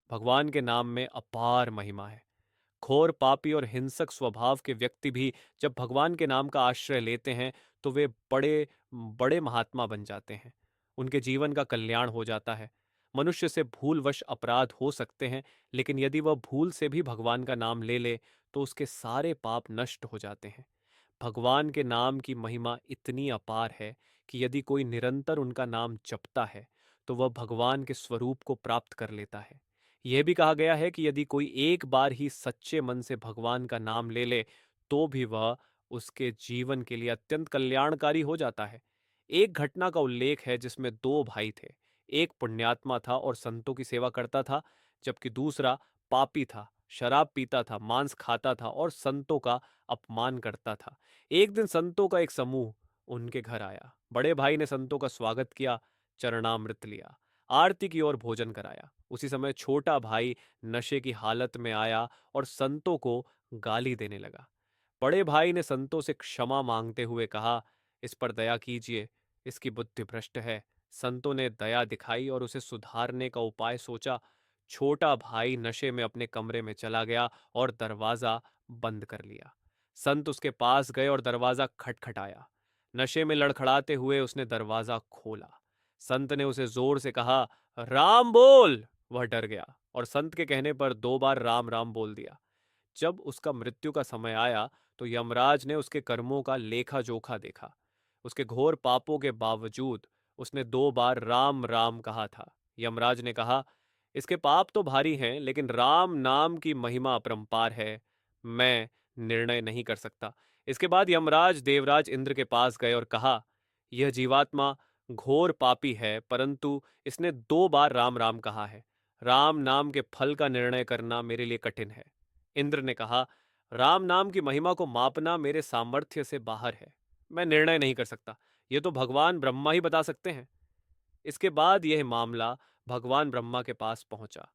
भगवान के नाम में अपार महिमा है। घोर पापी और हिंसक स्वभाव के व्यक्ति भी जब भगवान के नाम का आश्रय लेते हैं तो वे बड़े बड़े महात्मा बन जाते हैं। उनके जीवन का कल्याण हो जाता है। मनुष्य से भूलवश अपराध हो सकते हैं, लेकिन यदि वह भूल से भी भगवान का नाम ले ले तो उसके सारे पाप नष्ट हो जाते हैं। भगवान के नाम की महिमा इतनी अपार है कि यदि कोई निरंतर उनका नाम जपता है तो वह भगवान के स्वरूप को प्राप्त कर लेता है। यह भी कहा गया है कि यदि कोई एक बार ही सच्चे मन से भगवान का नाम ले ले तो भी वह उसके जीवन के लिए अत्यंत कल्याणकारी हो जाता है। एक घटना का उल्लेख है जिसमें दो भाई थे। एक पुण्यात्मा था और संतों की सेवा करता था, जबकि दूसरा पापी था, शराब पीता था, मांस खाता था और संतों का अपमान करता था। एक दिन संतों का एक समूह उनके घर आया। बड़े भाई ने संतों का स्वागत किया, चरणामृत लिया, आरती की और भोजन कराया। उसी समय छोटा भाई नशे की हालत में आया और संतों को गाली देने लगा। बड़े भाई ने संतों से क्षमा मांगते हुए कहा, इस पर दया कीजिए, इसकी बुद्धि भ्रष्ट है। संतों ने दया दिखाई और उसे सुधारने का उपाय सोचा। छोटा भाई नशे में अपने कमरे में चला गया और दरवाजा बंद कर लिया। संत उसके पास गए और दरवाजा खटखटाया। नशे में लड़खड़ाते हुए उसने दरवाजा खोला। संत ने उसे जोर से कहा, राम बोल। वह डर गया और संत के कहने पर दो बार राम राम बोल दिया। जब उसका मृत्यु का समय आया तो यमराज ने उसके कर्मों का लेखा जोखा देखा। उसके घोर पापों के बावजूद उसने दो बार राम राम कहा था। यमराज ने कहा, इसके पाप तो भारी हैं, लेकिन राम नाम की महिमा अपरंपार है। मैं निर्णय नहीं कर सकता। इसके बाद यमराज देवराज इंद्र के पास गए और कहा, यह जीवात्मा घोर पापी है, परंतु इसने दो बार राम राम कहा है। राम नाम के फल का निर्णय करना मेरे लिए कठिन है। इंद्र ने कहा, राम नाम की महिमा को मापना मेरे सामर्थ्य से बाहर है। मैं निर्णय नहीं कर सकता। ये तो भगवान ब्रह्मा ही बता सकते हैं। इसके बाद यह मामला भगवान ब्रह्मा के पास पहुंचा।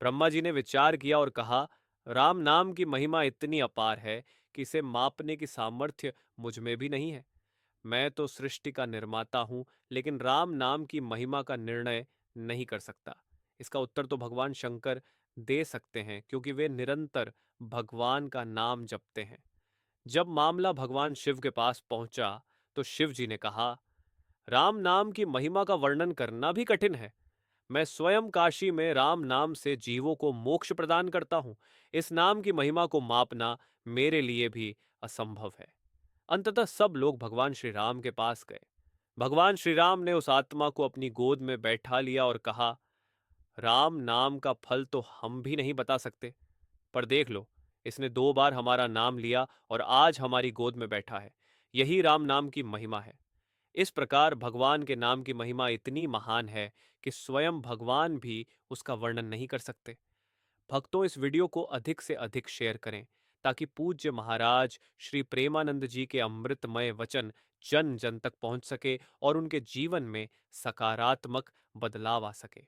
ब्रह्मा जी ने विचार किया और कहा, राम नाम की महिमा इतनी अपार है कि इसे मापने की सामर्थ्य मुझ में भी नहीं है। मैं तो सृष्टि का निर्माता हूं, लेकिन राम नाम की महिमा का निर्णय नहीं कर सकता। इसका उत्तर तो भगवान शंकर दे सकते हैं, क्योंकि वे निरंतर भगवान का नाम जपते हैं। जब मामला भगवान शिव के पास पहुंचा तो शिव जी ने कहा, राम नाम की महिमा का वर्णन करना भी कठिन है। मैं स्वयं काशी में राम नाम से जीवों को मोक्ष प्रदान करता हूं। इस नाम की महिमा को मापना मेरे लिए भी असंभव है। अंततः सब लोग भगवान श्री राम के पास गए। भगवान श्री राम ने उस आत्मा को अपनी गोद में बैठा लिया और कहा, राम नाम का फल तो हम भी नहीं बता सकते, पर देख लो, इसने दो बार हमारा नाम लिया और आज हमारी गोद में बैठा है। यही राम नाम की महिमा है। इस प्रकार भगवान के नाम की महिमा इतनी महान है कि स्वयं भगवान भी उसका वर्णन नहीं कर सकते। भक्तों, इस वीडियो को अधिक से अधिक शेयर करें ताकि पूज्य महाराज श्री प्रेमानंद जी के अमृतमय वचन जन जन तक पहुंच सके और उनके जीवन में सकारात्मक बदलाव आ सके।